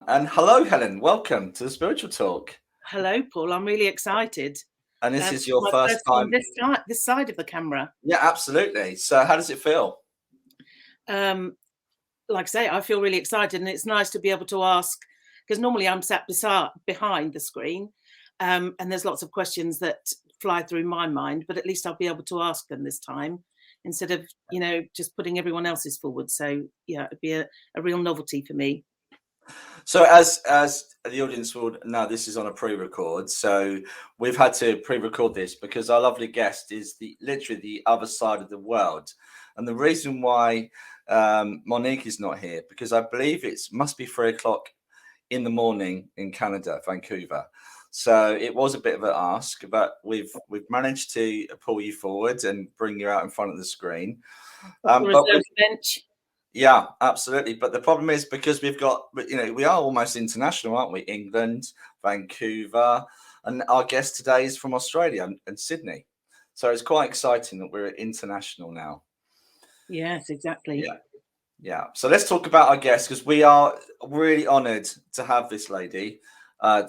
And hello, Helen. Welcome to the Spiritual Talk. Hello, Paul. I'm really excited. And this is your My first time. This side of the camera. Yeah, absolutely. So how does it feel? Like I say, I feel really excited, and it's nice to be able to ask, because normally I'm sat behind the screen, and there's lots of questions that fly through my mind, but at least I'll be able to ask them this time instead of, just putting everyone else's forward. So yeah, it'd be a real novelty for me. So as the audience will know, this is on a pre-record. So we've had to pre-record this because our lovely guest is literally the other side of the world. And the reason why Monique is not here, because I believe must be 3 o'clock in the morning in Canada, Vancouver. So it was a bit of an ask, but we've managed to pull you forward and bring you out in front of the screen. Bench. Yeah, absolutely. But the problem is because we've got, we are almost international, aren't we? England, Vancouver, and our guest today is from Australia and Sydney. So it's quite exciting that we're international now. Yes, exactly. Yeah. So let's talk about our guest, because we are really honoured to have this lady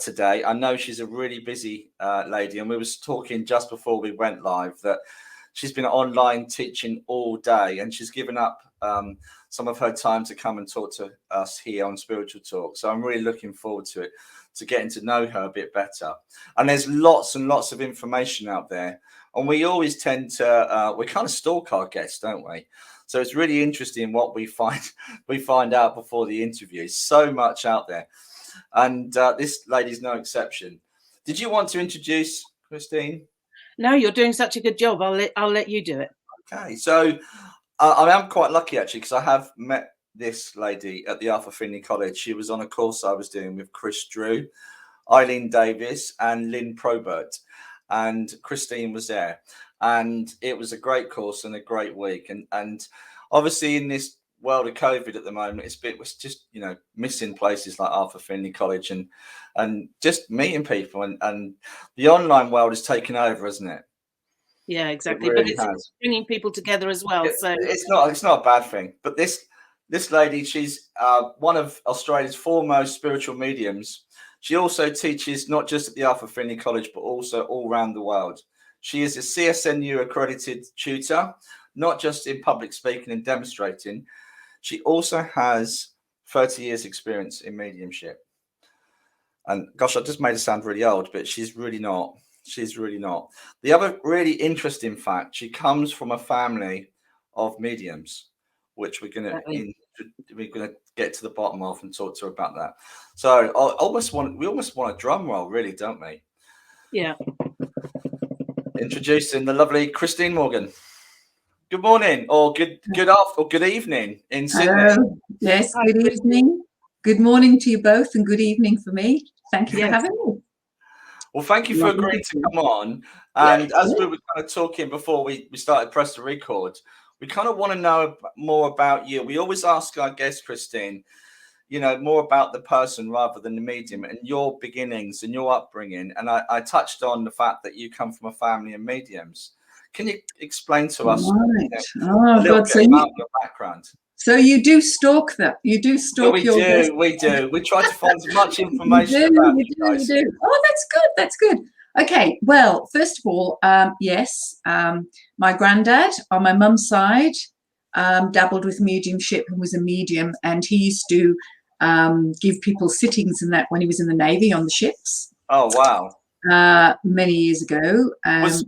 today. I know she's a really busy lady, and we was talking just before we went live that she's been online teaching all day, and she's given up some of her time to come and talk to us here on Spiritual Talk. So I'm really looking forward to it, to getting to know her a bit better. And there's lots and lots of information out there. And we always tend to, we kind of stalk our guests, don't we? So it's really interesting what we find out before the interview. So much out there. And this lady's no exception. Did you want to introduce Christine? No, you're doing such a good job. I'll let you do it. Okay, so I am quite lucky actually, because I have met this lady at the Arthur Findlay College. She was on a course I was doing with Chris Drew, Eileen Davis, and Lynn Probert, and Christine was there, and it was a great course and a great week. And obviously in this world of COVID at the moment, it was just missing places like Arthur Findlay College and just meeting people, and the online world has taken over, hasn't it? Yeah, exactly. Really, but it's bringing people together as well. So it's not a bad thing. But this lady, she's one of Australia's foremost spiritual mediums. She also teaches not just at the Arthur Findlay College, but also all around the world. She is a CSNU accredited tutor, not just in public speaking and demonstrating. She also has 30 years experience in mediumship. And gosh, I just made her sound really old, but she's really not. She's really not. The other really interesting fact, she comes from a family of mediums, which we're going to get to the bottom of and talk to her about that. So we almost want a drum roll, really, don't we? Yeah. Introducing the lovely Christine Morgan. Good morning, or good afternoon, or good evening in Sydney. Yes, good evening. Good morning to you both, and good evening for me. Thank you for having me. Well, thank you for agreeing to come on. And as we were kind of talking before we started press the record, we kind of want to know more about you. We always ask our guest, Christine, more about the person rather than the medium, and your beginnings and your upbringing. And I touched on the fact that you come from a family of mediums. Can you explain to us a little bit about your background? So you do stalk that. You do stalk We do. We try to find as much information about you guys. Oh, that's good. That's good. Okay. Well, first of all, yes, my granddad on my mum's side dabbled with mediumship and was a medium, and he used to give people sittings and that when he was in the Navy on the ships. Oh, wow. Many years ago. Was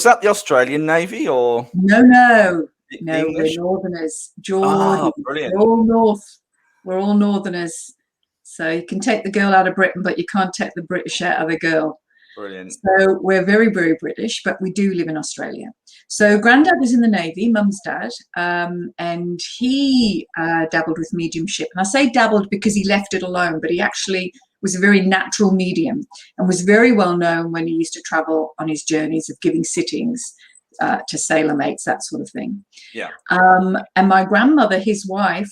that the Australian Navy or? No. No, we're Northerners. Jordan. Brilliant. We're all North. We're all Northerners. So you can take the girl out of Britain, but you can't take the British out of the girl. Brilliant. So we're very, very British, but we do live in Australia. So Granddad was in the Navy, Mum's dad, and he dabbled with mediumship. And I say dabbled because he left it alone, but he actually was a very natural medium and was very well known when he used to travel on his journeys of giving sittings to sailor mates, that sort of thing. Yeah. And my grandmother, his wife,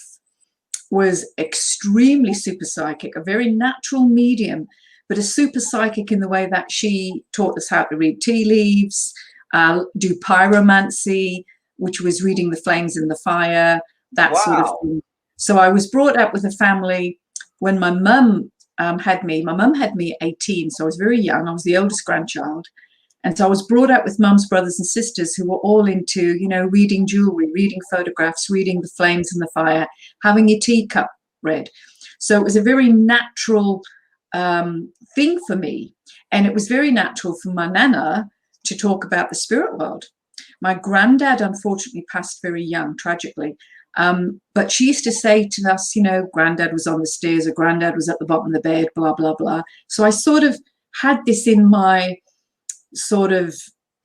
was extremely super psychic, a very natural medium, but a super psychic in the way that she taught us how to read tea leaves, do pyromancy, which was reading the flames in the fire, that sort of thing. So I was brought up with a family when my mum had me at 18, so I was very young. I was the oldest grandchild. And so I was brought up with mum's brothers and sisters who were all into, you know, reading jewelry, reading photographs, reading The Flames and the Fire, having your teacup read. So it was a very natural thing for me. And it was very natural for my nana to talk about the spirit world. My granddad, unfortunately, passed very young, tragically. But she used to say to us, you know, granddad was on the stairs or granddad was at the bottom of the bed, blah, blah, blah. So I sort of had this in my sort of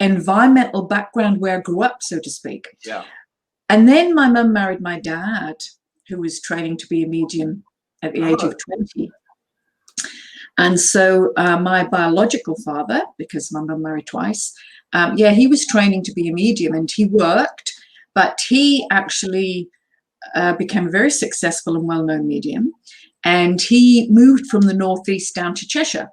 environmental background where I grew up, so to speak. Yeah. And then my mum married my dad, who was training to be a medium at the age of 20. And so my biological father, because my mum married twice, he was training to be a medium and he worked, but he actually became a very successful and well-known medium. And he moved from the Northeast down to Cheshire.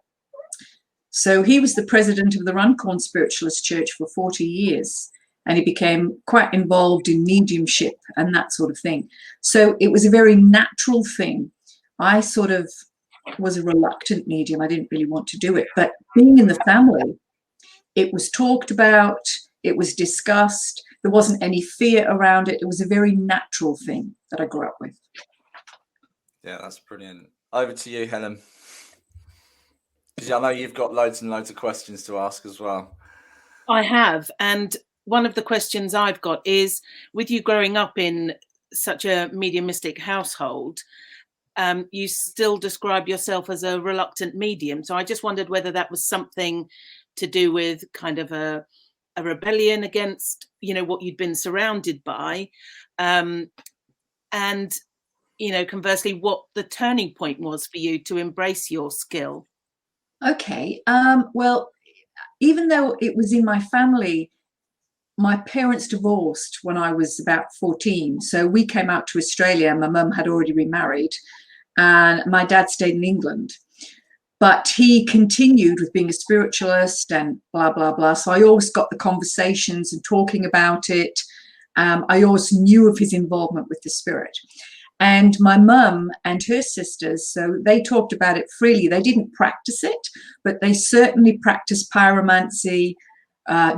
So he was the president of the Runcorn Spiritualist Church for 40 years. And he became quite involved in mediumship and that sort of thing. So it was a very natural thing. I sort of was a reluctant medium. I didn't really want to do it. But being in the family, it was talked about, it was discussed. There wasn't any fear around it. It was a very natural thing that I grew up with. Yeah, that's brilliant. Over to you, Helen. Because I know you've got loads and loads of questions to ask as well. I have. And one of the questions I've got is, with you growing up in such a mediumistic household, you still describe yourself as a reluctant medium. So I just wondered whether that was something to do with kind of a rebellion against, you know, what you'd been surrounded by. And, you know, conversely, what the turning point was for you to embrace your skill. Okay. Well, even though it was in my family, my parents divorced when I was about 14. So we came out to Australia. My mum had already remarried and my dad stayed in England. But he continued with being a spiritualist and blah, blah, blah. So I always got the conversations and talking about it. I always knew of his involvement with the spirit. And my mum and her sisters, so they talked about it freely. They didn't practice it, but they certainly practiced pyromancy,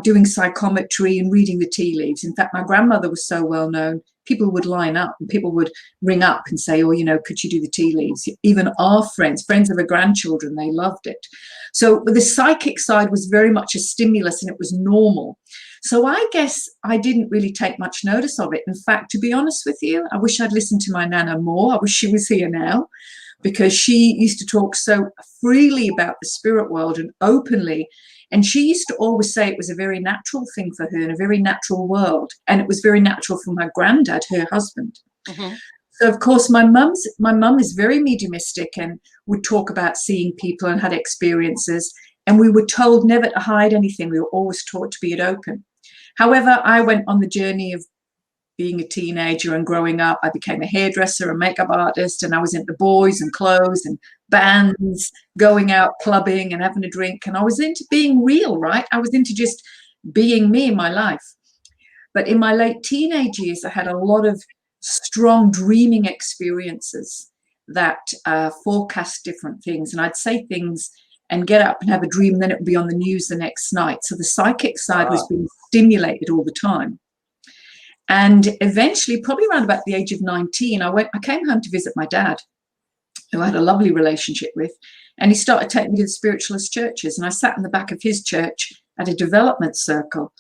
doing psychometry and reading the tea leaves. In fact, my grandmother was so well known, people would line up and people would ring up and say, oh, you know, could you do the tea leaves? Even our friends of her grandchildren, they loved it. So the psychic side was very much a stimulus and it was normal. So I guess I didn't really take much notice of it. In fact, to be honest with you, I wish I'd listened to my Nana more. I wish she was here now, because she used to talk so freely about the spirit world and openly. And she used to always say it was a very natural thing for her and a very natural world. And it was very natural for my granddad, her husband. Mm-hmm. So, of course, my mum is very mediumistic and would talk about seeing people and had experiences. And we were told never to hide anything. We were always taught to be it open. However, I went on the journey of being a teenager and growing up. I became a hairdresser, a makeup artist, and I was into boys and clothes and bands, going out clubbing and having a drink. And I was into being real, right? I was into just being me in my life. But in my late teenage years, I had a lot of strong dreaming experiences that forecast different things. And I'd say things and get up and have a dream, and then it would be on the news the next night. So the psychic side was being stimulated all the time. And eventually, probably around about the age of 19, I came home to visit my dad, who I had a lovely relationship with, and he started taking me to the spiritualist churches. And I sat in the back of his church at a development circle,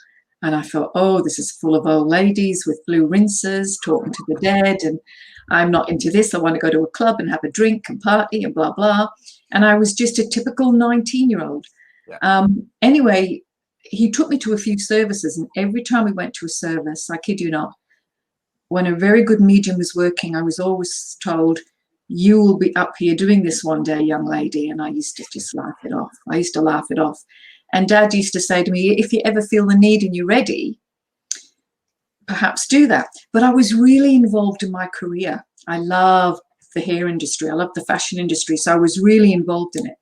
and I thought, oh, this is full of old ladies with blue rinses talking to the dead, and I'm not into this. I want to go to a club and have a drink and party and blah, blah. And I was just a typical 19-year-old. Yeah. Anyway, he took me to a few services, and every time we went to a service, I kid you not, when a very good medium was working, I was always told, you will be up here doing this one day, young lady. And I used to just laugh it off. I used to laugh it off. And Dad used to say to me, if you ever feel the need and you're ready, perhaps do that. But I was really involved in my career. I love the hair industry. I love the fashion industry. So I was really involved in it.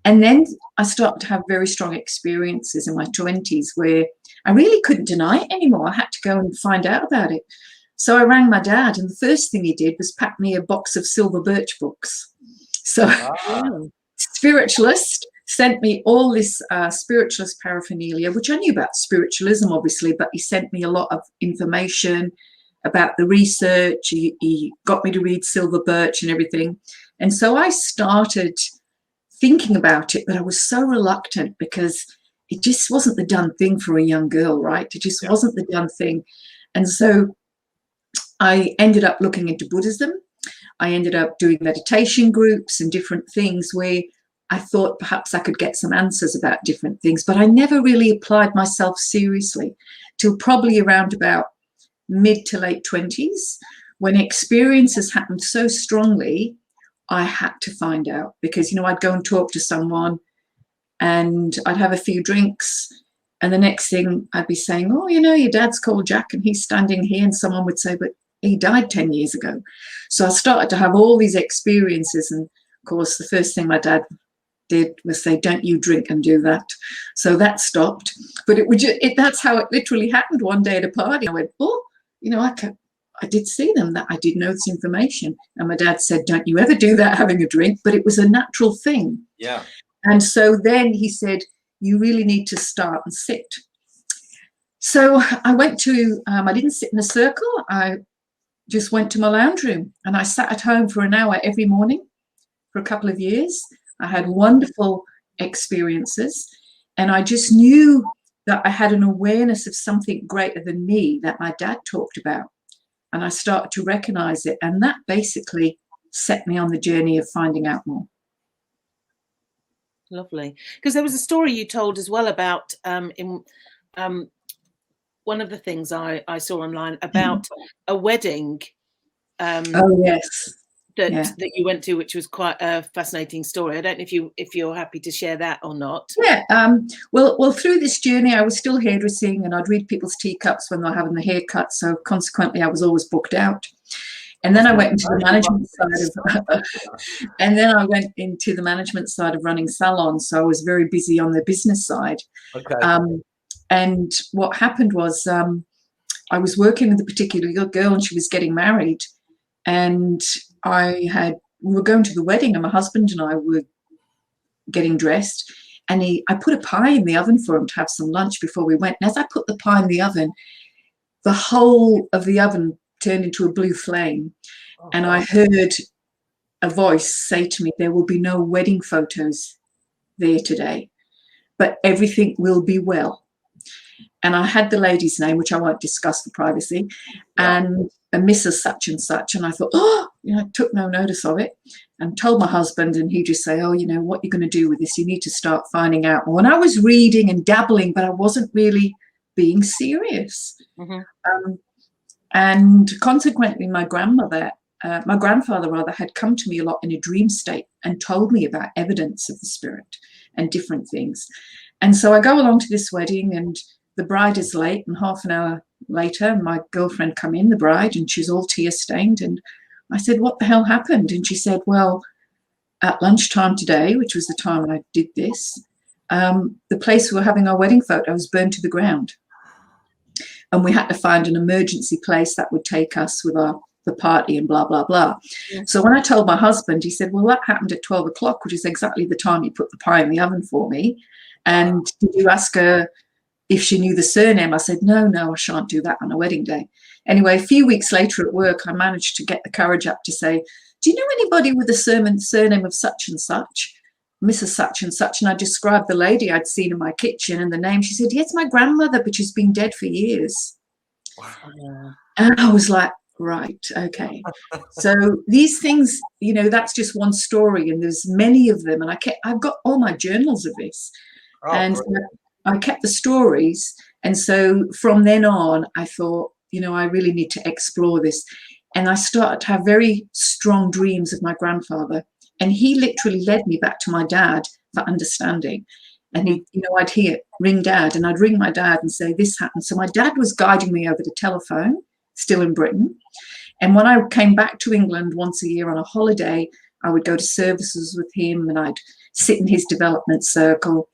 And then I started to have very strong experiences in my 20s where I really couldn't deny it anymore. I had to go and find out about it. So I rang my dad, and the first thing he did was pack me a box of silver birch books. So Wow. spiritualist sent me all this spiritualist paraphernalia, which I knew about spiritualism, obviously, but he sent me a lot of information about the research. He got me to read Silver Birch and everything. And so I started thinking about it, but I was so reluctant because it just wasn't the done thing for a young girl, right? It just wasn't the done thing. And so I ended up looking into Buddhism. I ended up doing meditation groups and different things where I thought perhaps I could get some answers about different things, but I never really applied myself seriously till probably around about mid to late 20s, when experiences happened so strongly, I had to find out, because, I'd go and talk to someone and I'd have a few drinks, and the next thing I'd be saying, oh, your dad's called Jack and he's standing here, and someone would say, but he died 10 years ago. So I started to have all these experiences, and of course the first thing my dad did was say, don't you drink and do that. So that stopped. But that's how it literally happened. One day at a party, I went, oh, I did see them, that I did know this information. And my dad said, don't you ever do that having a drink. But it was a natural thing. Yeah. And so then he said, you really need to start and sit. So I went to, I didn't sit in a circle. I just went to my lounge room and I sat at home for an hour every morning for a couple of years. I had wonderful experiences, and I just knew that I had an awareness of something greater than me that my dad talked about. And I started to recognize it. And that basically set me on the journey of finding out more. Lovely. Because there was a story you told as well about one of the things I saw online about a wedding. Oh, yes. That you went to, which was quite a fascinating story. I don't know if you're happy to share that or not. Yeah. Well, through this journey, I was still hairdressing, and I'd read people's teacups when they're having the haircut. So consequently, I was always booked out. And then I went into the management side of running salons. So I was very busy on the business side. Okay. And what happened was I was working with a particular girl, and she was getting married, and we were going to the wedding, and my husband and I were getting dressed, and I put a pie in the oven for him to have some lunch before we went. And as I put the pie in the oven, the whole of the oven turned into a blue flame. And I heard a voice say to me, there will be no wedding photos there today, but everything will be well. And I had the lady's name, which I won't discuss for privacy, and a Mrs. such and such. And I thought, I took no notice of it and told my husband, and he just say, what you're going to do with this? You need to start finding out more. And I was reading and dabbling, but I wasn't really being serious. Mm-hmm. And consequently, my grandfather had come to me a lot in a dream state and told me about evidence of the spirit and different things. And so I go along to this wedding, and the bride is late, and half an hour later, my girlfriend come in, the bride, and she's all tear stained. And I said, what the hell happened? And she said, well, at lunchtime today, which was the time I did this, the place we were having our wedding photos burned to the ground. And we had to find an emergency place that would take us with the party and blah, blah, blah. Yeah. So when I told my husband, he said, well, that happened at 12 o'clock, which is exactly the time you put the pie in the oven for me. And did you ask her if she knew the surname? I said, no, I shan't do that on a wedding day. Anyway, a few weeks later at work, I managed to get the courage up to say, do you know anybody with the surname of such and such, Mrs. Such and such? And I described the lady I'd seen in my kitchen and the name. She said, yes, my grandmother, but she's been dead for years. Wow. And I was like, right, okay. So these things, that's just one story, and there's many of them. And I've got all my journals of this. And I kept the stories. And so from then on, I thought, I really need to explore this. And I started to have very strong dreams of my grandfather. And he literally led me back to my dad for understanding. And I'd hear, ring dad, and I'd ring my dad and say, this happened. So my dad was guiding me over the telephone, still in Britain. And when I came back to England once a year on a holiday, I would go to services with him, and I'd sit in his development circle.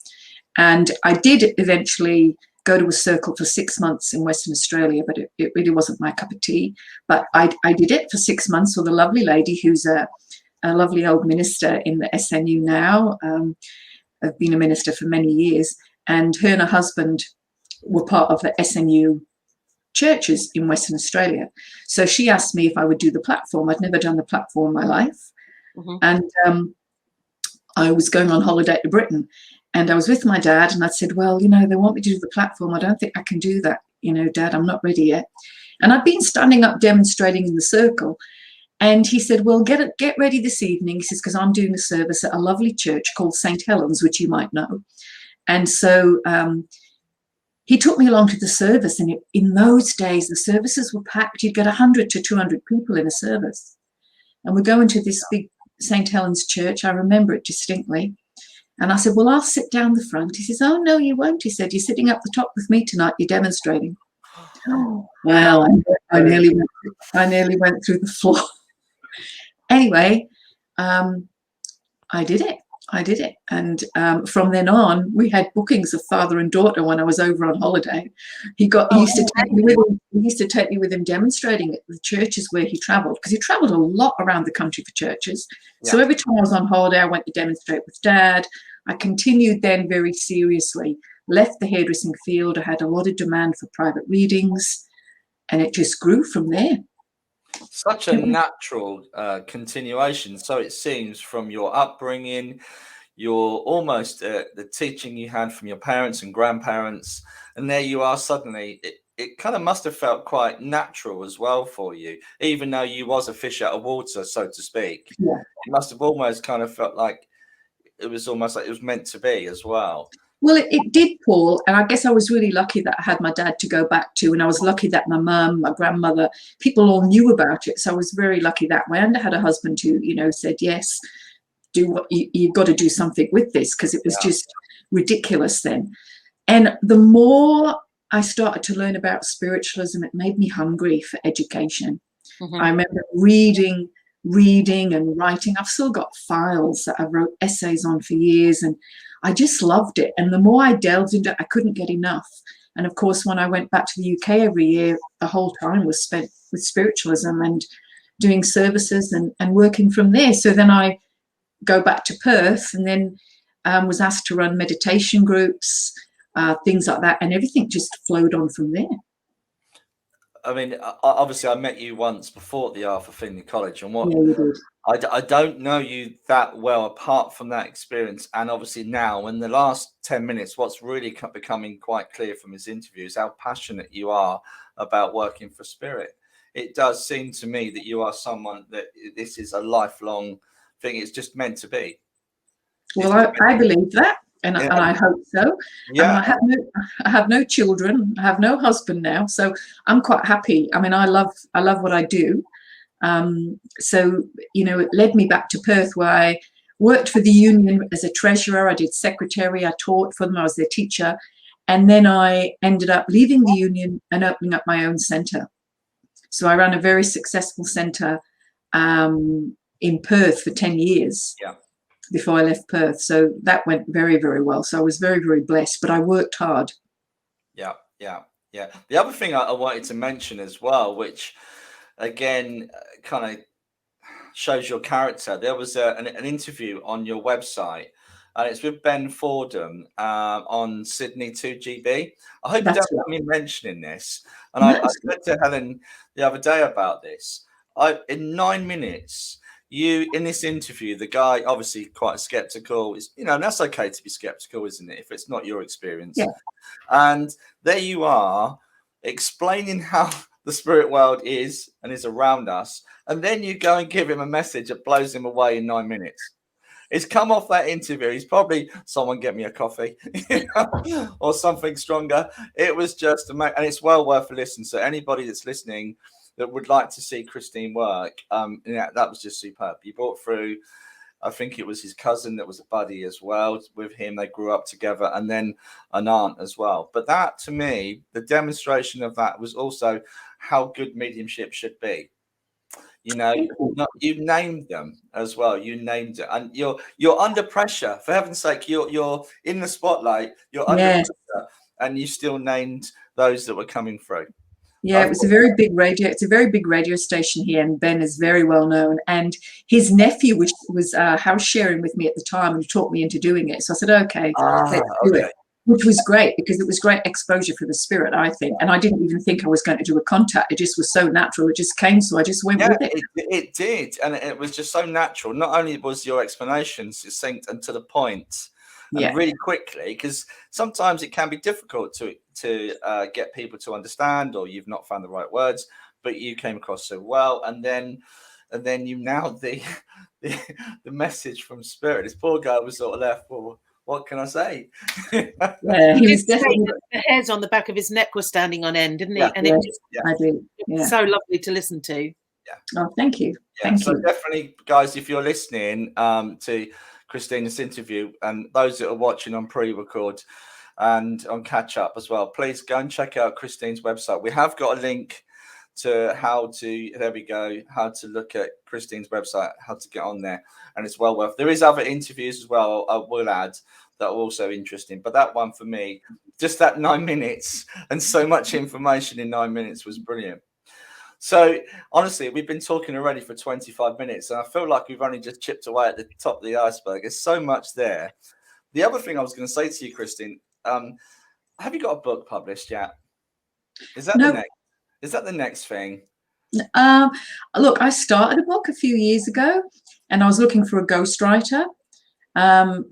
And I did eventually go to a circle for 6 months in Western Australia, but it really wasn't my cup of tea. But I did it for 6 months with a lovely lady who's a a lovely old minister in the SNU now. I've been a minister for many years, and her and her husband were part of the SNU churches in Western Australia. So she asked me if I would do the platform. I'd never done the platform in my life. And I was going on holiday to Britain, and I was with my dad, and I said, well, you know, they want me to do the platform. I don't think I can do that. You know, Dad, I'm not ready yet. And I've been standing up demonstrating in the circle. And he said, well, get ready this evening. He says, because I'm doing a service at a lovely church called St. Helens, which you might know. And so he took me along to the service. And in those days, the services were packed. You'd get 100 to 200 people in a service. And we're going to this big St. Helens church. I remember it distinctly. And I said, well, I'll sit down the front. He says, oh, no, you won't. He said, you're sitting up the top with me tonight. You're demonstrating. Oh, well, I nearly went through the floor. Anyway, I did it. And from then on, we had bookings of father and daughter when I was over on holiday. He used to take me with him demonstrating at the churches where he travelled, because he travelled a lot around the country for churches. Yeah. So every time I was on holiday, I went to demonstrate with Dad. I continued then very seriously, left the hairdressing field. I had a lot of demand for private readings, and it just grew from there. Such a natural continuation. So it seems from your upbringing, your almost the teaching you had from your parents and grandparents, and there you are suddenly. It kind of must have felt quite natural as well for you, even though you was a fish out of water, so to speak. Yeah. It must have almost kind of felt like it was almost like it was meant to be as well. Well, it did, Paul, and I guess I was really lucky that I had my dad to go back to, and I was lucky that my mum, my grandmother, people all knew about it, so I was very lucky that way. And I had a husband who, you know, said, yes, do what you've got to do something with this, because it was just ridiculous then. And the more I started to learn about spiritualism, it made me hungry for education. I remember reading and writing. I've still got files that I wrote essays on for years, and I just loved it. And the more I delved into it, I couldn't get enough. And of course, when I went back to the UK every year, the whole time was spent with spiritualism and doing services and working from there. So then I go back to Perth, and then was asked to run meditation groups, things like that. And everything just flowed on from there. I mean, obviously, I met you once before at the Arthur Findlay College, and what I don't know you that well apart from that experience. And obviously now, in the last 10 minutes, what's really becoming quite clear from his interview is how passionate you are about working for Spirit. It does seem to me that you are someone that this is a lifelong thing. It's just meant to be. Well, I believe that. And I hope so. Yeah. I have no children. I have no husband now, so I'm quite happy. I mean, I love what I do. So you know, it led me back to Perth, where I worked for the union as a treasurer. I did secretary. I taught for them. I was their teacher, and then I ended up leaving the union and opening up my own centre. So I ran a very successful centre in Perth for 10 years. Yeah. Before I left Perth. So that went very, very well. So I was very, very blessed, but I worked hard. Yeah. The other thing I wanted to mention as well, which again kind of shows your character, there was an interview on your website, and it's with Ben Fordham on Sydney 2GB. I hope you don't mind me mentioning this. And I said to Helen the other day about this. In 9 minutes, you, in this interview, the guy obviously quite skeptical, is, you know, and that's okay to be skeptical, isn't it, if it's not your experience? Yeah. And there you are explaining how the spirit world is and is around us, and then you go and give him a message that blows him away in 9 minutes. It's come off that interview. He's probably, someone get me a coffee or something stronger. It was just amazing, and it's well worth a listen. So anybody that's listening that would like to see Christine work, that was just superb. You brought through, I think it was his cousin that was a buddy as well with him. They grew up together, and then an aunt as well. But that, to me, the demonstration of that was also how good mediumship should be. You know, you named them as well. You named it, and you're under pressure. For heaven's sake, you're in the spotlight. You're under pressure, and you still named those that were coming through. Yeah, it was a very big radio. It's a very big radio station here, and Ben is very well known. And his nephew was house sharing with me at the time, and taught me into doing it. So I said, okay, let's do it. Which was great because it was great exposure for the spirit, I think. And I didn't even think I was going to do a contact. It just was so natural. It just came, so I just went with it. It did, and it was just so natural. Not only was your explanations succinct and to the point, and really quickly, because sometimes it can be difficult to get people to understand, or you've not found the right words, but you came across so well, and then you nailed the message from spirit. This poor guy was sort of left, well, what can I say? Yeah, he was definitely. The hairs on the back of his neck were standing on end, didn't he? Yeah, and it I do. Yeah. So lovely to listen to. Yeah. Oh, thank you. Yeah, thank so you. Definitely, guys, if you're listening to Christina's interview, and those that are watching on pre-record and on catch up as well, please go and check out Christine's website. We have got a link to how to look at Christine's website, how to get on there, and it's well worth. There is other interviews as well, I will add, that are also interesting, but that one for me, just that 9 minutes and so much information in 9 minutes was brilliant. So honestly, we've been talking already for 25 minutes, and I feel like we've only just chipped away at the top of the iceberg. There's so much there. The other thing I was going to say to you, Christine, have you got a book published yet? Is that the next thing? Look, I started a book a few years ago, and I was looking for a ghostwriter.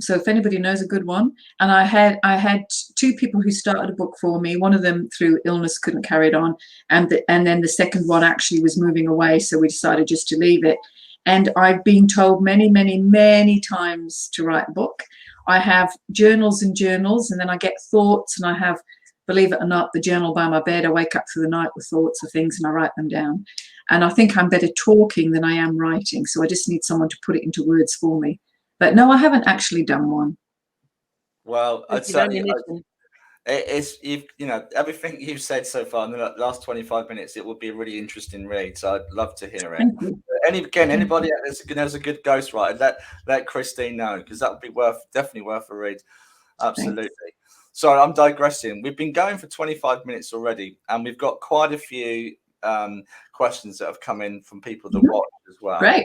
So if anybody knows a good one, and I had two people who started a book for me. One of them through illness couldn't carry it on, and then the second one actually was moving away, so we decided just to leave it. And I've been told many, many, many times to write a book. I have journals and journals, and then I get thoughts, and I have, believe it or not, the journal by my bed. I wake up through the night with thoughts of things, and I write them down. And I think I'm better talking than I am writing, so I just need someone to put it into words for me. But no, I haven't actually done one. Well, I'd say it's everything you've said so far in the last 25 minutes. It would be a really interesting read, so I'd love to hear it. Anybody knows a good ghostwriter, let Christine know, because that would be definitely worth a read. Absolutely. Thanks. So I'm digressing. We've been going for 25 minutes already, and we've got quite a few questions that have come in from people that watch as well. Great.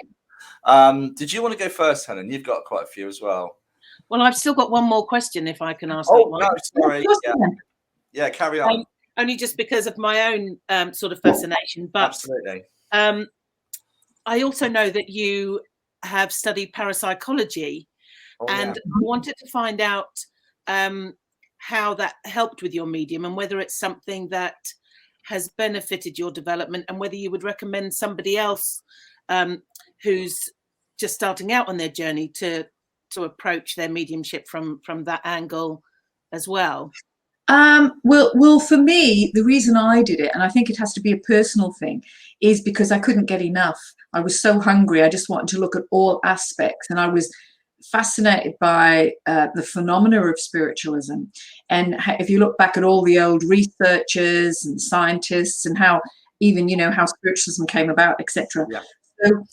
Did you want to go first, Helen? You've got quite a few as well. Well, I've still got one more question, if I can ask. Oh, no, sorry. Yeah, carry on. Only just because of my own sort of fascination. But absolutely. I also know that you have studied parapsychology, and I wanted to find out how that helped with your medium, and whether it's something that has benefited your development, and whether you would recommend somebody else who's just starting out on their journey to approach their mediumship from that angle as well. Well, for me, the reason I did it, and I think it has to be a personal thing, is because I couldn't get enough. I was so hungry. I just wanted to look at all aspects, and I was fascinated by the phenomena of spiritualism. And if you look back at all the old researchers and scientists, and how even how spiritualism came about, etc. Yeah. So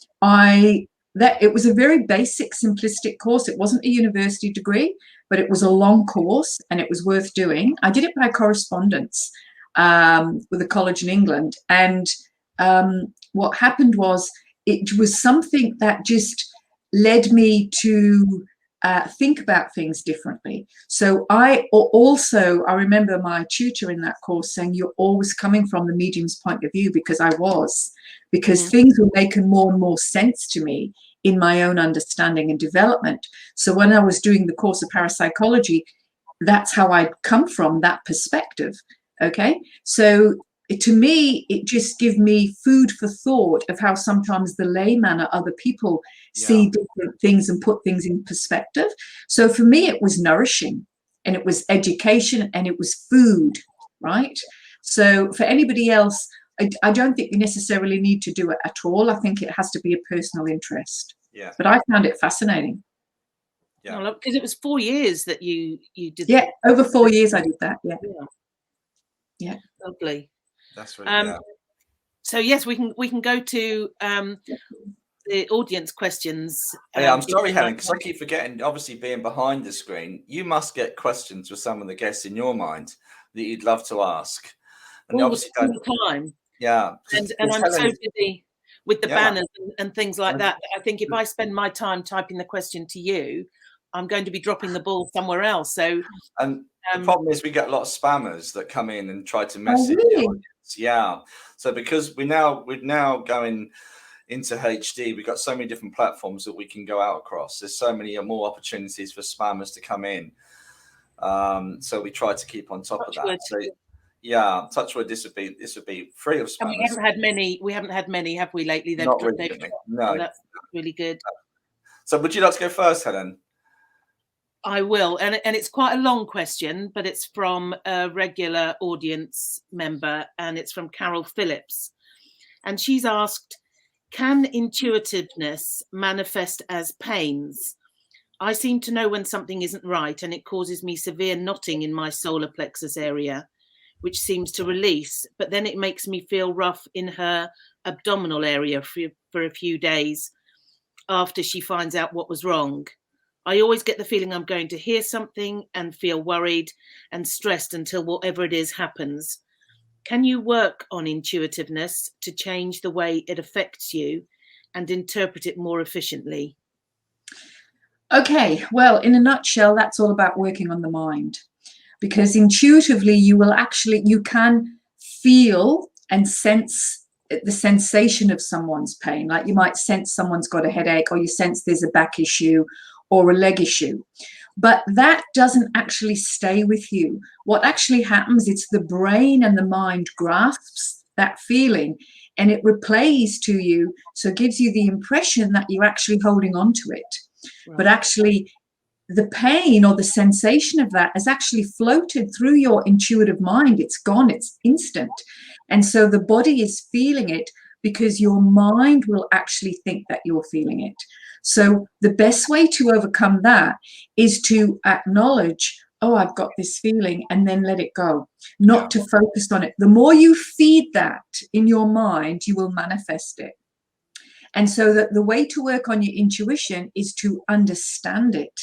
it was a very basic, simplistic course. It wasn't a university degree, but it was a long course, and it was worth doing. I did it by correspondence with a college in England, and what happened was it was something that just led me to think about things differently. So I remember my tutor in that course saying, you're always coming from the medium's point of view, because things were making more and more sense to me in my own understanding and development. So when I was doing the course of parapsychology, that's how I'd come from, that perspective. Okay, so to me, it just gave me food for thought of how sometimes the layman or other people see different things and put things in perspective. So for me, it was nourishing, and it was education, and it was food, right? So for anybody else, I don't think you necessarily need to do it at all. I think it has to be a personal interest. Yeah. But I found it fascinating. Yeah. Because it was 4 years that you did. Yeah, over 4 years I did that. Yeah. Lovely. That's really So yes, we can go to the audience questions. Yeah, I'm sorry, Helen, because I keep forgetting. Obviously, being behind the screen, you must get questions for some of the guests in your mind that you'd love to ask. and all obviously the time. Yeah, And I'm so busy with the banners and things like that. I think if I spend my time typing the question to you, I'm going to be dropping the ball somewhere else. So, and the problem is we get a lot of spammers that come in and try to Oh, message. really? Yeah. So because we're now going into HD, we've got so many different platforms that we can go out across. There's so many more opportunities for spammers to come in. So we try to keep on top of that. So yeah, touch wood, this would be free of spammers. And we haven't had many, have we, lately? Not recently. No. So that's really good. So would you like to go first, Helen? I will, and it's quite a long question, but it's from a regular audience member, and it's from Carol Phillips, and she's asked, can intuitiveness manifest as pains? I seem to know when something isn't right, and it causes me severe knotting in my solar plexus area, which seems to release, but then it makes me feel rough in her abdominal area for a few days after she finds out what was wrong. I always get the feeling I'm going to hear something and feel worried and stressed until whatever it is happens. Can you work on intuitiveness to change the way it affects you and interpret it more efficiently? Okay, well, in a nutshell, that's all about working on the mind, because intuitively you can feel and sense the sensation of someone's pain. Like you might sense someone's got a headache, or you sense there's a back issue or a leg issue, but that doesn't actually stay with you. What actually happens, it's the brain and the mind grasps that feeling and it replays to you, so it gives you the impression that you're actually holding on to it. Right. But actually the pain or the sensation of that has actually floated through your intuitive mind. It's gone, it's instant. And so the body is feeling it because your mind will actually think that you're feeling it. So the best way to overcome that is to acknowledge, oh, I've got this feeling, and then let it go, not to focus on it. The more you feed that in your mind, you will manifest it. And so that the way to work on your intuition is to understand it,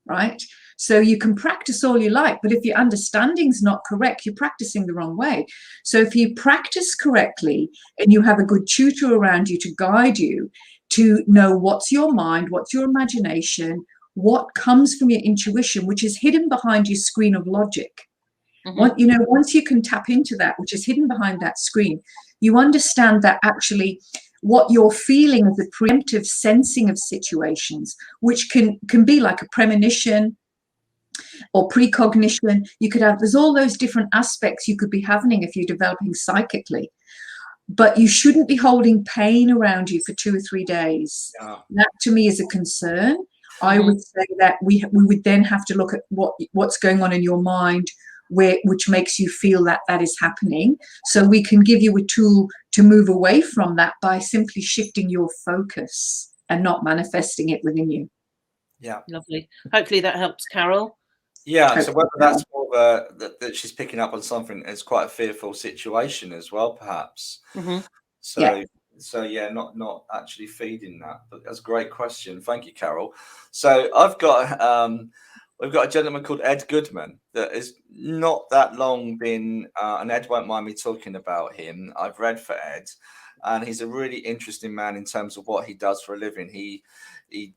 right? So you can practice all you like, but if your understanding's not correct, you're practicing the wrong way. So if you practice correctly and you have a good tutor around you to guide you, to know what's your mind, what's your imagination, what comes from your intuition, which is hidden behind your screen of logic. Mm-hmm. Once you can tap into that, which is hidden behind that screen, you understand that actually what you're feeling is a preemptive sensing of situations, which can be like a premonition or precognition. You could have, there's all those different aspects you could be having if you're developing psychically. But you shouldn't be holding pain around you for 2 or 3 days. Yeah. That to me is a concern. Mm-hmm. I would say that we would then have to look at what's going on in your mind, which makes you feel that is happening. So we can give you a tool to move away from that by simply shifting your focus and not manifesting it within you. Yeah. Lovely. Hopefully that helps, Carol. Yeah, so whether that's more that she's picking up on something that's quite a fearful situation as well, perhaps. Mm-hmm. So yeah, not actually feeding that. But that's a great question. Thank you, Carol. So we've got a gentleman called Ed Goodman that has not that long been, and Ed won't mind me talking about him. I've read for Ed, and he's a really interesting man in terms of what he does for a living. He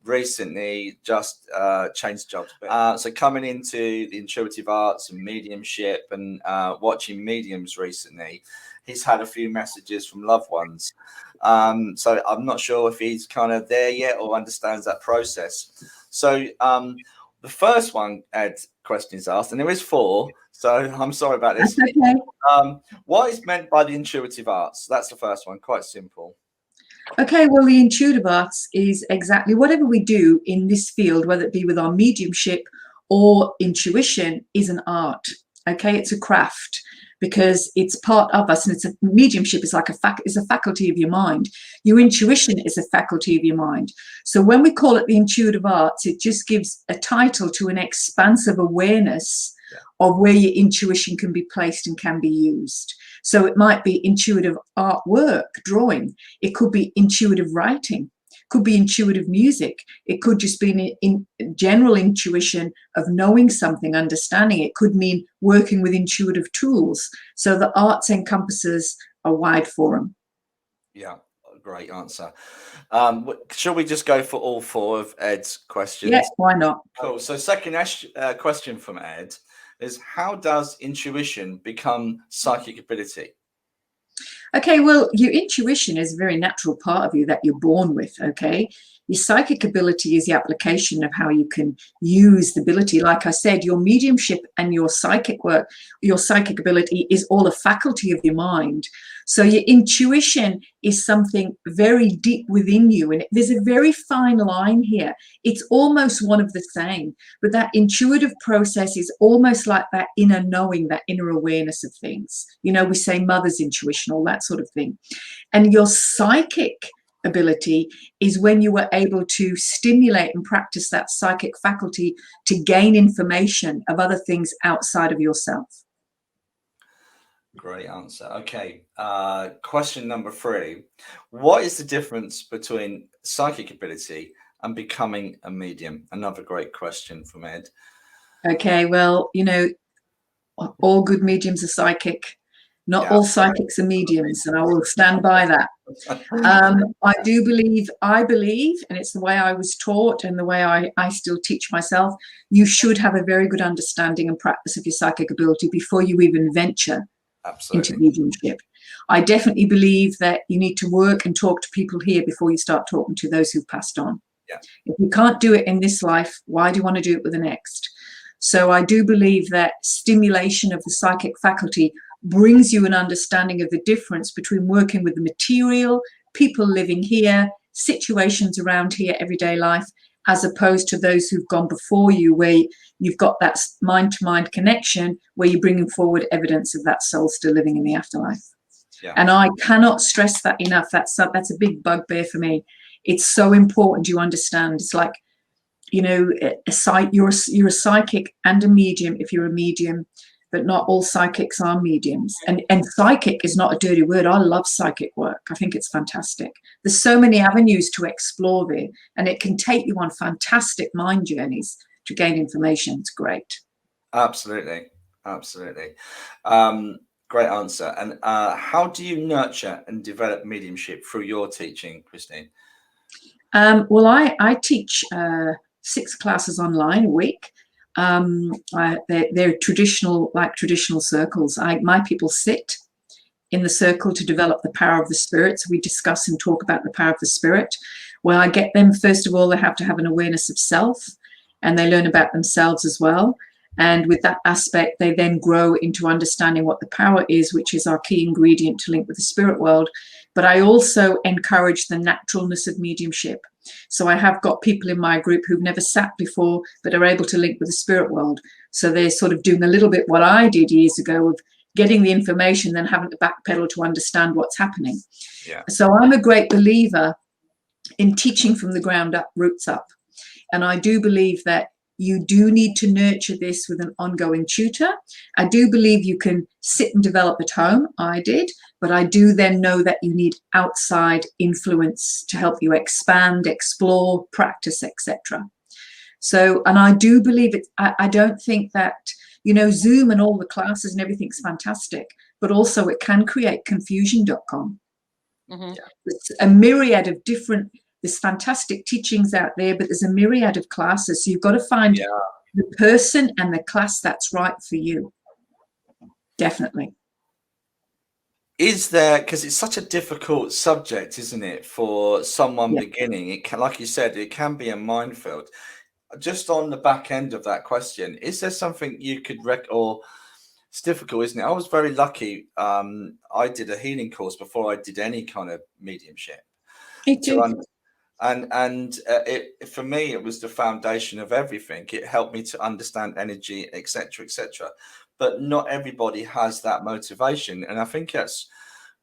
recently just changed jobs a bit. So coming into the intuitive arts and mediumship and watching mediums recently, he's had a few messages from loved ones. So I'm not sure if he's kind of there yet or understands that process. So the first one, Ed, question is asked, and there is 4, so I'm sorry about this. That's okay. What is meant by the intuitive arts? That's the first one, quite simple. Okay, well, the intuitive arts is exactly whatever we do in this field, whether it be with our mediumship or intuition, is an art. Okay, it's a craft because it's part of us, and it's a mediumship is like is a faculty of your mind. Your intuition is a faculty of your mind. So when we call it the intuitive arts, it just gives a title to an expansive awareness of where your intuition can be placed and can be used. So it might be intuitive artwork, drawing. It could be intuitive writing. could be intuitive music. It could just be in general intuition of knowing something, understanding. It could mean working with intuitive tools. So the arts encompasses a wide forum. Yeah, great answer. Shall we just go for all 4 of Ed's questions? Yes, why not? Cool. So second question from Ed is, how does intuition become psychic ability? Okay, well, your intuition is a very natural part of you that you're born with, okay? Your psychic ability is the application of how you can use the ability. Like I said, your mediumship and your psychic work, your psychic ability is all a faculty of your mind. So your intuition is something very deep within you. And there's a very fine line here. It's almost one of the same, but that intuitive process is almost like that inner knowing, that inner awareness of things. You know, we say mother's intuition, all that sort of thing. And your psychic ability is when you were able to stimulate and practice that psychic faculty to gain information of other things outside of yourself. Great answer. Okay. Question number 3. What is the difference between psychic ability and becoming a medium? Another great question from Ed. Okay, well, you know, all good mediums are psychic. Not all psychics are mediums, and I will stand by that. I believe, and it's the way I was taught and the way I still teach myself, you should have a very good understanding and practice of your psychic ability before you even venture into mediumship. I definitely believe that you need to work and talk to people here before you start talking to those who've passed on. Yeah. If you can't do it in this life, why do you want to do it with the next? So I do believe that stimulation of the psychic faculty brings you an understanding of the difference between working with the material, people living here, situations around here, everyday life, as opposed to those who've gone before you, where you've got that mind-to-mind connection, where you're bringing forward evidence of that soul still living in the afterlife. Yeah. And I cannot stress that enough. That's a big bugbear for me. It's so important you understand. It's like, you know, you're a psychic and a medium if you're a medium, but not all psychics are mediums. And psychic is not a dirty word. I love psychic work. I think it's fantastic. There's so many avenues to explore there, and it can take you on fantastic mind journeys to gain information. It's great. Absolutely. Great answer. And how do you nurture and develop mediumship through your teaching, Christine? Well, I teach 6 classes online a week. They're traditional circles. My people sit in the circle to develop the power of the spirit. So we discuss and talk about the power of the spirit. Well, I get them, first of all, they have to have an awareness of self, and they learn about themselves as well. And with that aspect, they then grow into understanding what the power is, which is our key ingredient to link with the spirit world. But I also encourage the naturalness of mediumship. So I have got people in my group who've never sat before, but are able to link with the spirit world. So they're sort of doing a little bit what I did years ago of getting the information, then having to backpedal to understand what's happening. Yeah. So I'm a great believer in teaching from the ground up, roots up. And I do believe that you do need to nurture this with an ongoing tutor. I do believe you can sit and develop at home. I did. But I do then know that you need outside influence to help you expand, explore, practice, etc. So, and I do believe it. I don't think that, you know, Zoom and all the classes and everything's fantastic, but also it can create confusion.com. Mm-hmm. There's a myriad of different, there's fantastic teachings out there, but there's a myriad of classes. So you've got to find the person and the class that's right for you. Definitely. Is there, because it's such a difficult subject, isn't it, for someone beginning? It can, like you said, it can be a minefield. Just on the back end of that question, is there something you could or it's difficult, isn't it? I was very lucky. I did a healing course before I did any kind of mediumship. Me too. For me, it was the foundation of everything. It helped me to understand energy, etc., etc. But not everybody has that motivation, and I think that's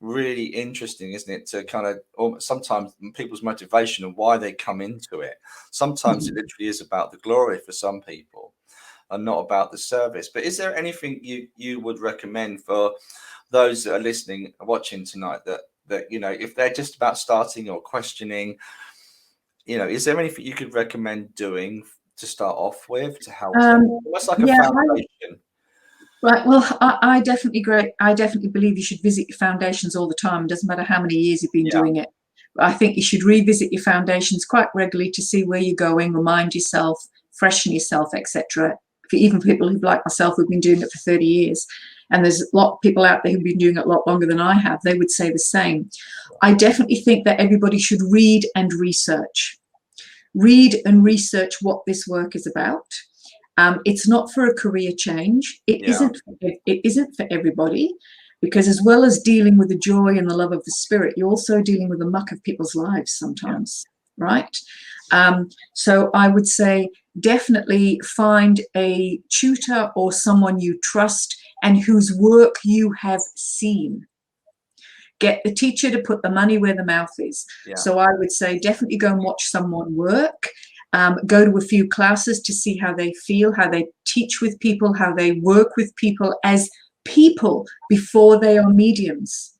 really interesting, isn't it? To kind of, or sometimes people's motivation and why they come into it. Sometimes it literally is about the glory for some people, and not about the service. But is there anything you would recommend for those that are listening, watching tonight, that you know, if they're just about starting or questioning, is there anything you could recommend doing to start off with to help Um, them? Almost like a yeah, foundation. Right. Well, I definitely agree. I definitely believe you should visit your foundations all the time. It doesn't matter how many years you've been doing it. I think you should revisit your foundations quite regularly to see where you're going, remind yourself, freshen yourself, etc. For even people who, like myself, who've been doing it for 30 years, and there's a lot of people out there who've been doing it a lot longer than I have, they would say the same. I definitely think that everybody should read and research. Read and research what this work is about. It's not for a career change. It isn't for everybody, because as well as dealing with the joy and the love of the spirit, you're also dealing with the muck of people's lives sometimes, right? So I would say definitely find a tutor or someone you trust and whose work you have seen. Get the teacher to put the money where the mouth is. So I would say definitely go and watch someone work. Go to a few classes to see how they feel, how they teach with people, how they work with people as people before they are mediums.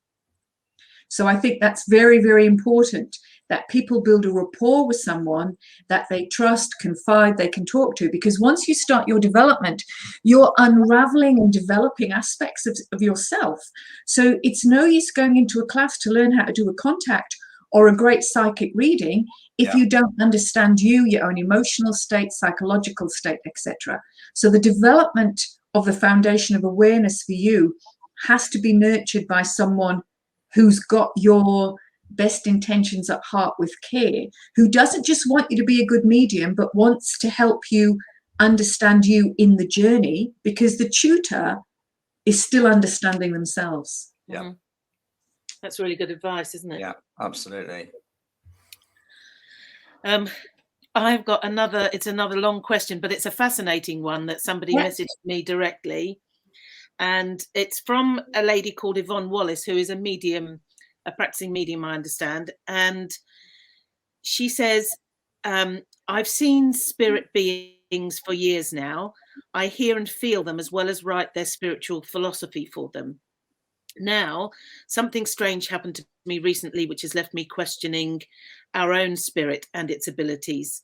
So I think that's very, very important, that people build a rapport with someone that they trust, confide, they can talk to. Because once you start your development, you're unraveling and developing aspects of yourself. So it's no use going into a class to learn how to do a contact or a great psychic reading if you don't understand you, your own emotional state, psychological state, etc. So the development of the foundation of awareness for you has to be nurtured by someone who's got your best intentions at heart with care, who doesn't just want you to be a good medium, but wants to help you understand you in the journey, because the tutor is still understanding themselves. Yeah. Mm-hmm. That's really good advice, isn't it? Yeah, absolutely. I've got another long question, but it's a fascinating one that somebody messaged me directly. And it's from a lady called Yvonne Wallace, who is a medium, a practicing medium, I understand. And she says, I've seen spirit beings for years now. I hear and feel them as well as write their spiritual philosophy for them. Now, something strange happened to me recently, which has left me questioning our own spirit and its abilities.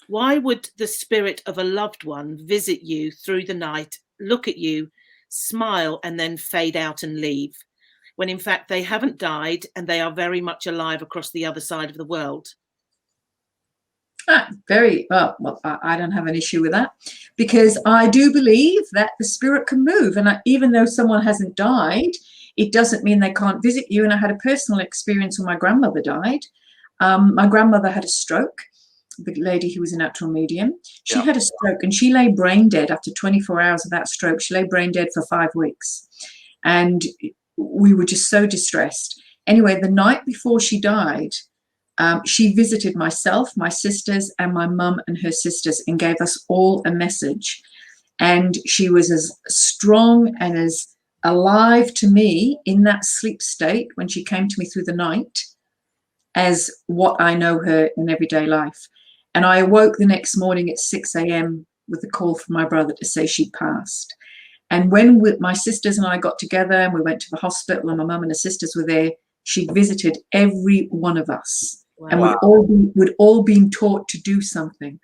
Why would the spirit of a loved one visit you through the night, look at you, smile, and then fade out and leave, when in fact they haven't died and they are very much alive across the other side of the world? Very well. I don't have an issue with that, because I do believe that the spirit can move, and even though someone hasn't died, it doesn't mean they can't visit you. And I had a personal experience when my grandmother died. My grandmother had a stroke. The lady who was a natural medium, she had a stroke, and she lay brain dead after 24 hours of that stroke. She lay brain dead for 5 weeks, and we were just so distressed. Anyway, the night before she died, she visited myself, my sisters, and my mum and her sisters, and gave us all a message. And she was as strong and as alive to me in that sleep state when she came to me through the night as what I know her in everyday life. And I awoke the next morning at 6 a.m. with a call from my brother to say she'd passed. And when my sisters and I got together and we went to the hospital, and my mum and her sisters were there, she visited every one of us. Wow. And we'd all been taught to do something.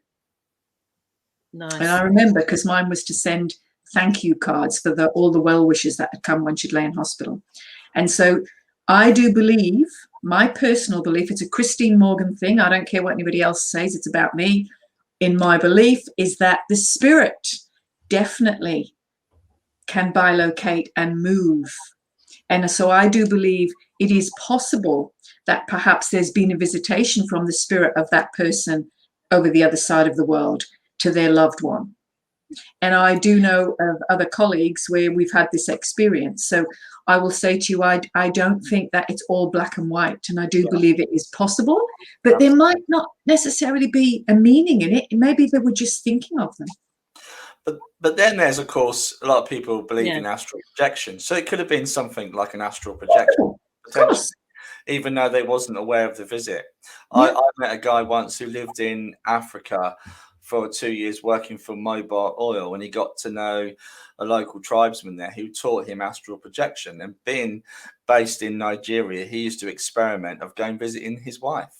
Nice. And I remember, because mine was to send thank you cards for all the well wishes that had come when she'd lay in hospital. And so I do believe, my personal belief, it's a Christine Morgan thing. I don't care what anybody else says. It's about me. In my belief is that the spirit definitely can bilocate and move. And so I do believe it is possible that perhaps there's been a visitation from the spirit of that person over the other side of the world to their loved one. And I do know of other colleagues where we've had this experience. So I will say to you, I don't think that it's all black and white. And I do believe it is possible, but there might not necessarily be a meaning in it. Maybe they were just thinking of them. But then there's, of course, a lot of people believe in astral projection. So it could have been something like an astral projection, potentially, even though they wasn't aware of the visit. I met a guy once who lived in Africa for 2 years working for Mobile Oil, and he got to know a local tribesman there who taught him astral projection. And being based in Nigeria, he used to experiment of going visiting his wife,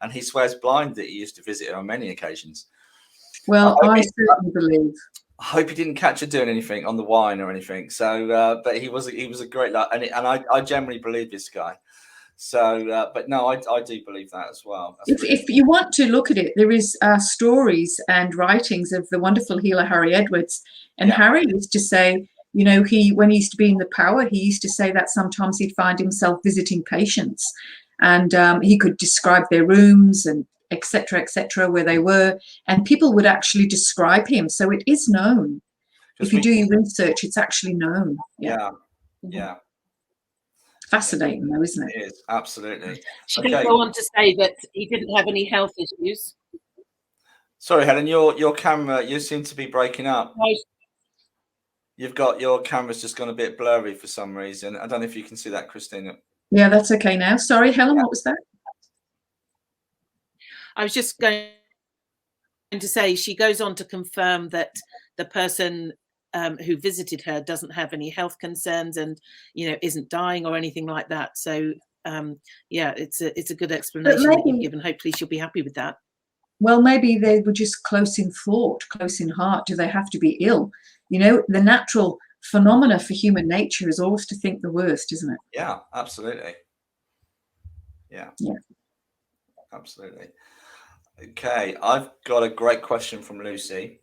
and he swears blind that he used to visit her on many occasions. Well, I certainly believe. I hope he didn't catch her doing anything on the wine or anything. So, but he was a great lad, and I generally believe this guy. So, but no, I do believe that as well. If you want to look at it, there is stories and writings of the wonderful healer Harry Edwards, and Harry used to say, you know, when he used to be in the power, he used to say that sometimes he'd find himself visiting patients, and he could describe their rooms and etc., where they were, and people would actually describe him. So it is known. If you do your research, it's actually known. Yeah. Fascinating, though, isn't it? It is, absolutely. She did go on to say that he didn't have any health issues. Sorry, Helen, your camera, you seem to be breaking up. Right. You've got your camera's just gone a bit blurry for some reason. I don't know if you can see that, Christina. Yeah, that's okay now. Sorry, Helen, what was that? I was just going to say she goes on to confirm that the person who visited her doesn't have any health concerns and, you know, isn't dying or anything like that. So, yeah, it's a good explanation that you've given. Hopefully she'll be happy with that. Well, maybe they were just close in thought, close in heart. Do they have to be ill? You know, the natural phenomena for human nature is always to think the worst, isn't it? Yeah, absolutely. Yeah. Absolutely. Okay, I've got a great question from Lucy,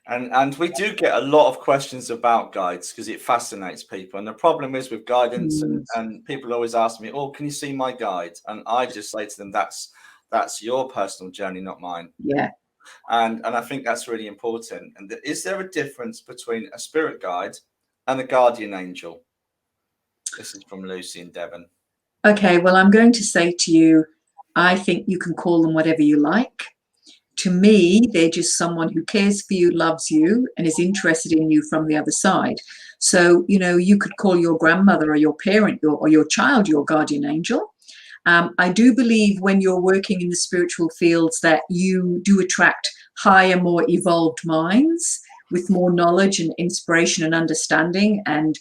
and we do get a lot of questions about guides because it fascinates people. And the problem is with guidance, and people always ask me, "Oh, can you see my guide?" And I just say to them, "That's your personal journey, not mine." Yeah. And I think that's really important. And is there a difference between a spirit guide and a guardian angel? This is from Lucy in Devon. Okay, well, I'm going to say to you, I think you can call them whatever you like. To me, they're just someone who cares for you, loves you, and is interested in you from the other side. So, you know, you could call your grandmother or your parent or your child your guardian angel. I do believe when you're working in the spiritual fields that you do attract higher, more evolved minds with more knowledge and inspiration and understanding, and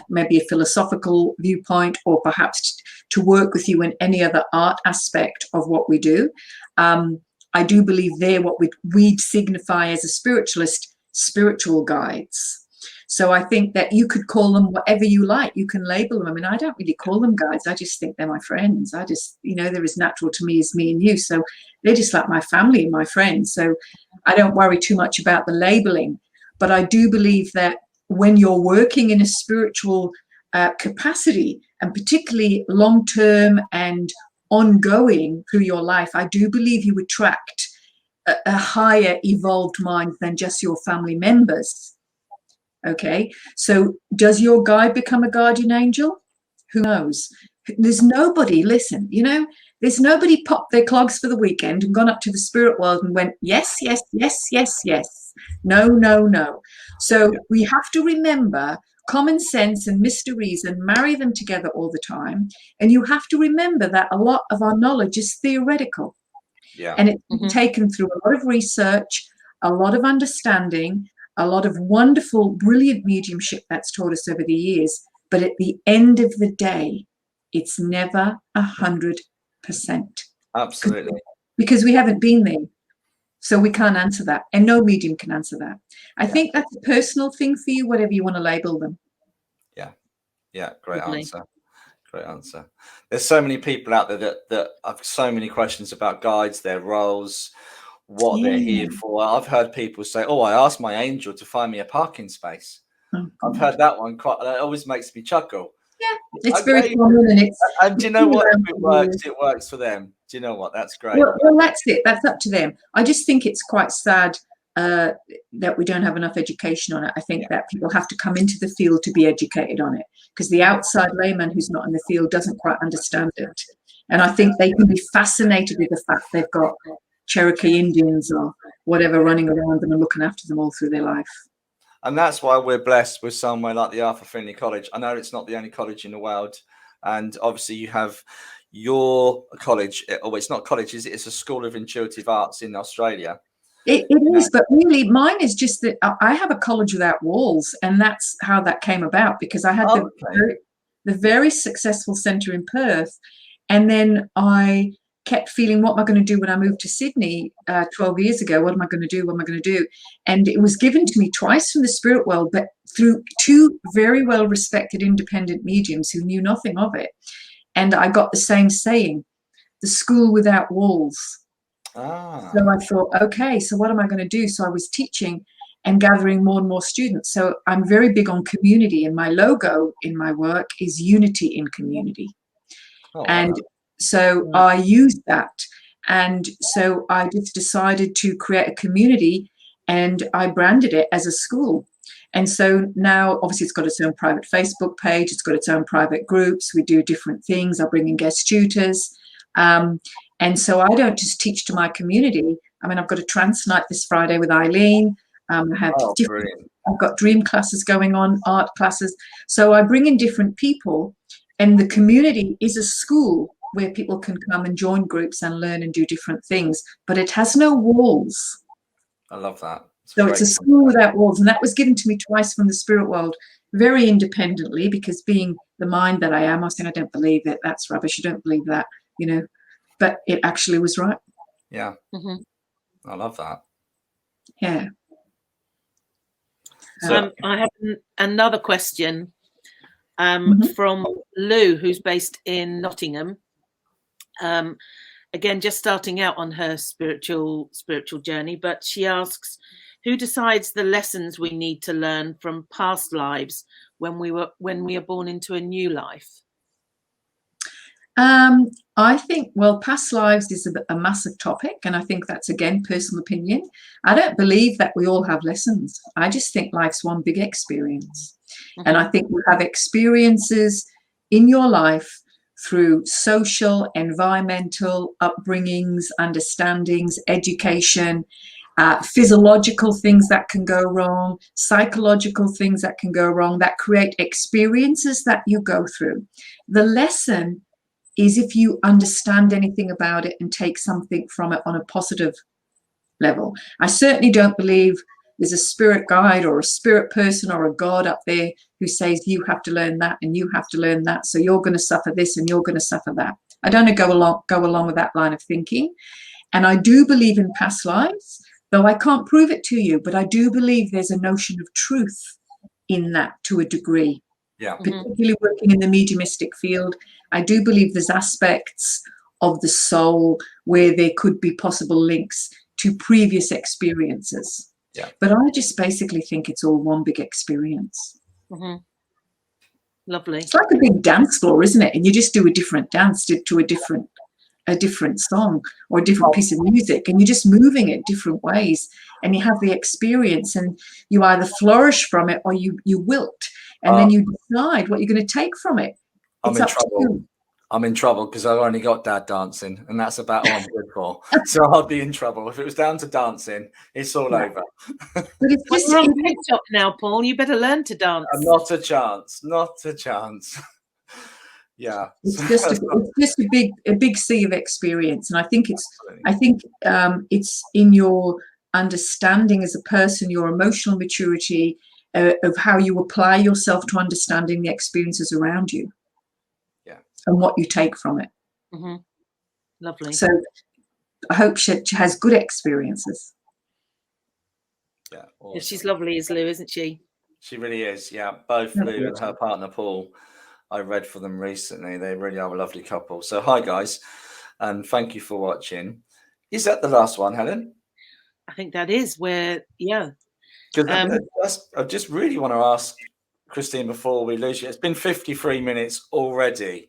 maybe a philosophical viewpoint, or perhaps to work with you in any other art aspect of what we do. I do believe they're what we'd signify as a spiritualist, spiritual guides. So I think that you could call them whatever you like. You can label them. I mean, I don't really call them guides. I just think they're my friends. I just, you know, they're as natural to me as me and you. So they're just like my family and my friends. So I don't worry too much about the labeling. But I do believe that when you're working in a spiritual capacity, and particularly long-term and ongoing through your life, I do believe you attract a higher evolved mind than just your family members. Okay, so does your guide become a guardian angel? Who knows? There's nobody, listen, you know, there's nobody popped their clogs for the weekend and gone up to the spirit world and went, yes, yes, yes, yes, yes. No, no, no. So we have to remember common sense and mysteries and marry them together all the time. And you have to remember that a lot of our knowledge is theoretical. Yeah. And it's taken through a lot of research, a lot of understanding, a lot of wonderful, brilliant mediumship that's taught us over the years. But at the end of the day, it's never 100%. Absolutely. Because we haven't been there. So we can't answer that. And no medium can answer that. I think that's a personal thing for you, whatever you want to label them. Yeah. Yeah. Great answer. Great answer. There's so many people out there that have so many questions about guides, their roles, what they're here for. I've heard people say, "Oh, I asked my angel to find me a parking space." I've heard that one quite. That always makes me chuckle. Yeah, it's very common, and do you know what? If it works, it works for them. Do you know what? That's great. Well, that's it. That's up to them. I just think it's quite sad that we don't have enough education on it. I think that people have to come into the field to be educated on it, because the outside layman who's not in the field doesn't quite understand it. And I think they can be fascinated with the fact they've got Cherokee Indians or whatever running around them and looking after them all through their life. And that's why we're blessed with somewhere like the Arthur Findlay College. I know it's not the only college in the world. And obviously you have your college, or it's not college, is it? It's a School of Intuitive Arts in Australia. It is, but really mine is just that I have a college without walls, and that's how that came about, because I had the very successful centre in Perth, and then I kept feeling, what am I going to do when I moved to Sydney 12 years ago? What am I going to do? What am I going to do? And it was given to me twice from the spirit world, but through two very well-respected independent mediums who knew nothing of it. And I got the same saying, the school without walls. So I thought, okay, so what am I going to do? So I was teaching and gathering more and more students. So I'm very big on community, and my logo in my work is unity in community. And so I used that. And so I just decided to create a community, and I branded it as a school. And so now, obviously, it's got its own private Facebook page. It's got its own private groups. We do different things. I bring in guest tutors. And so I don't just teach to my community. I mean, I've got a trance night this Friday with Eileen. I have I've got dream classes going on, art classes. So I bring in different people, and the community is a school where people can come and join groups and learn and do different things, but it has no walls. I love that. So it's a school without walls, and that was given to me twice from the spirit world, very independently, because being the mind that I am, I was saying, I don't believe it. That's rubbish. I don't believe that, you know. But it actually was right. Yeah. I love that. Yeah. So, I have another question from Lou, who's based in Nottingham. Again, just starting out on her spiritual journey, but she asks, who decides the lessons we need to learn from past lives when we are born into a new life? I think, well, past lives is a massive topic, and I think that's, again, personal opinion. I don't believe that we all have lessons. I just think life's one big experience. And I think you have experiences in your life through social, environmental, upbringings, understandings, education, physiological things that can go wrong, psychological things that can go wrong, that create experiences that you go through. The lesson is if you understand anything about it and take something from it on a positive level. I certainly don't believe there's a spirit guide or a spirit person or a God up there who says you have to learn that and you have to learn that, so you're going to suffer this and you're going to suffer that. I don't go along with that line of thinking. And I do believe in past lives, though I can't prove it to you, but I do believe there's a notion of truth in that to a degree. Yeah. Particularly working in the mediumistic field, I do believe there's aspects of the soul where there could be possible links to previous experiences. Yeah. But I just basically think it's all one big experience. Lovely. It's like a big dance floor, isn't it? And you just do a different dance to a different song or a different piece of music, and you're just moving it different ways, and you have the experience, and you either flourish from it or you wilt, and then you decide what you're going to take from it. I'm in trouble. I'm in trouble because I've only got dad dancing, and that's about all I'm good for. So I'd be in trouble. If it was down to dancing, it's all over. But it's just you're on TikTok now, Paul. You better learn to dance. Not a chance. Not a chance. Yeah. It's just a big sea of experience, and I think it's in your understanding as a person, your emotional maturity, of how you apply yourself to understanding the experiences around you. Yeah. And what you take from it. Lovely. So I hope she has good experiences. Yeah. Awesome. She's lovely as Lou, isn't she? She really is. Yeah. Both Lou and her partner Paul, I read for them recently. They really are a lovely couple. So hi guys, and thank you for watching. Is that the last one, Helen? I think that is where, yeah. I just really want to ask Christine before we lose you. It's been 53 minutes already.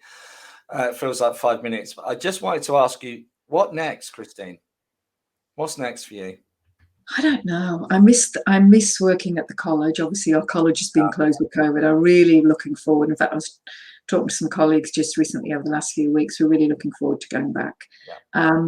It feels like 5 minutes. But I just wanted to ask you, what next, Christine? What's next for you? I don't know. I miss working at the college. Obviously, our college has been closed with COVID. I'm really looking forward. In fact, I was talking to some colleagues just recently over the last few weeks. We're really looking forward to going back. Yeah.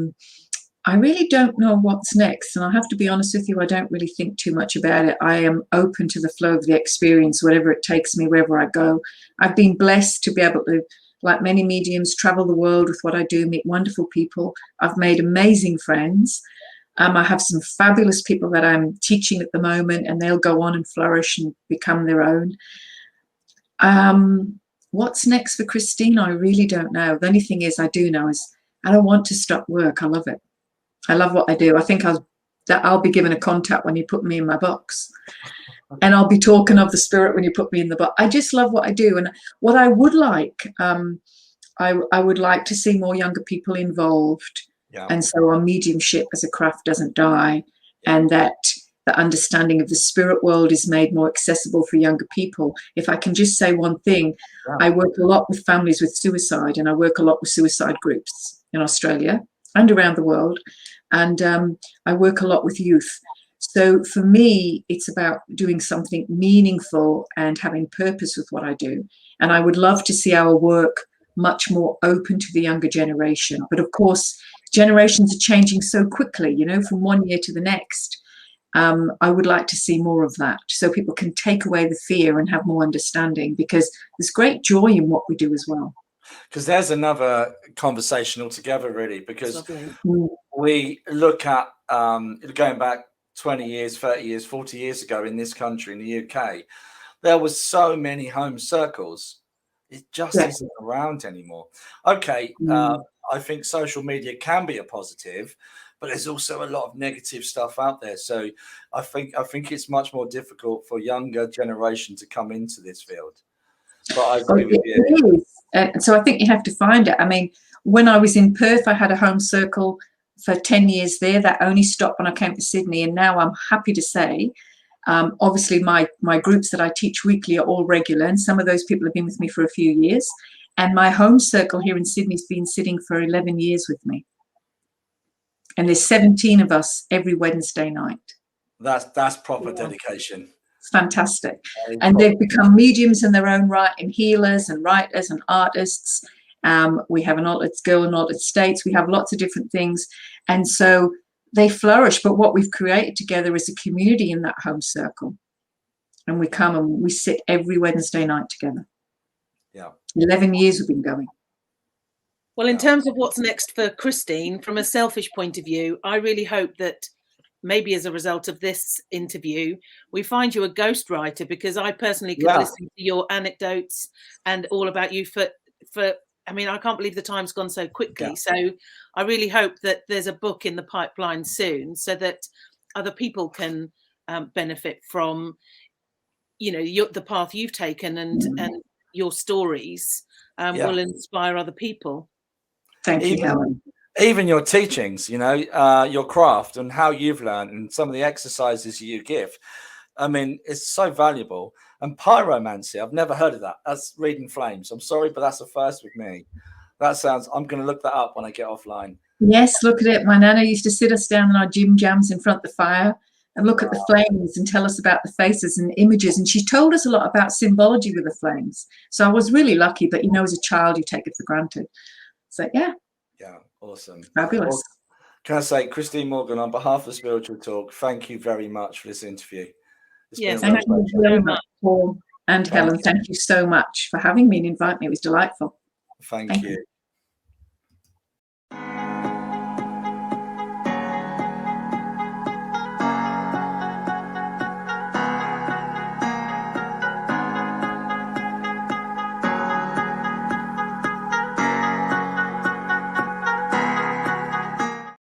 I really don't know what's next. And I have to be honest with you, I don't really think too much about it. I am open to the flow of the experience, whatever it takes me, wherever I go. I've been blessed to be able to, like many mediums, travel the world with what I do, meet wonderful people. I've made amazing friends. I have some fabulous people that I'm teaching at the moment, and they'll go on and flourish and become their own. What's next for Christine? I really don't know. The only thing is I do know is I don't want to stop work. I love it. I love what I do. I think I'll be given a contact when you put me in my box. And I'll be talking of the spirit when you put me in the box. I just love what I do. And what I would like, I would like to see more younger people involved. Yeah. And so our mediumship as a craft doesn't die. And that the understanding of the spirit world is made more accessible for younger people. If I can just say one thing, I work a lot with families with suicide, and I work a lot with suicide groups in Australia and around the world. And I work a lot with youth. So for me, it's about doing something meaningful and having purpose with what I do. And I would love to see our work much more open to the younger generation. But of course, generations are changing so quickly, you know, from one year to the next. I would like to see more of that so people can take away the fear and have more understanding, because there's great joy in what we do as well. Because there's another conversation altogether, really, because we look at going back 20 years, 30 years, 40 years ago in this country, in the UK, there was so many home circles. It just isn't around anymore. Okay, I think social media can be a positive, but there's also a lot of negative stuff out there. So I think it's much more difficult for younger generation to come into this field. But I agree with you. It is. And so I think you have to find it. I mean, when I was in Perth, I had a home circle for 10 years there. That only stopped when I came to Sydney. And now I'm happy to say, obviously my groups that I teach weekly are all regular, and some of those people have been with me for a few years. And my home circle here in Sydney's been sitting for 11 years with me. And there's 17 of us every Wednesday night. That's proper dedication. It's fantastic. And they've become mediums in their own right, and healers and writers and artists. We have an Altered Girl in Altered States. We have lots of different things. And so they flourish. But what we've created together is a community in that home circle. And we come and we sit every Wednesday night together. Yeah. 11 years we've been going. Well, in terms of what's next for Christine, from a selfish point of view, I really hope that maybe as a result of this interview, we find you a ghostwriter, because I personally could listen to your anecdotes and all about you for I mean, I can't believe the time's gone so quickly. So I really hope that there's a book in the pipeline soon, so that other people can benefit from, you know, the path you've taken, and your stories will inspire other people. Thank you, Helen. Even your teachings, you know, your craft and how you've learned, and some of the exercises you give. I mean, it's so valuable. And pyromancy, I've never heard of that. That's reading flames. I'm sorry, but that's the first with me. That sounds, I'm going to look that up when I get offline. Yes, look at it. My nana used to sit us down in our gym jams in front of the fire and look at the flames and tell us about the faces and images. And she told us a lot about symbology with the flames. So I was really lucky, but you know, as a child, you take it for granted. So, yeah. Yeah, awesome. Fabulous. Well, can I say, Christine Morgan, on behalf of Spiritual Talk, thank you very much for this interview. Yes, thank you very much, Paul and Helen. Thank you so much for having me and inviting me. It was delightful. Thank you.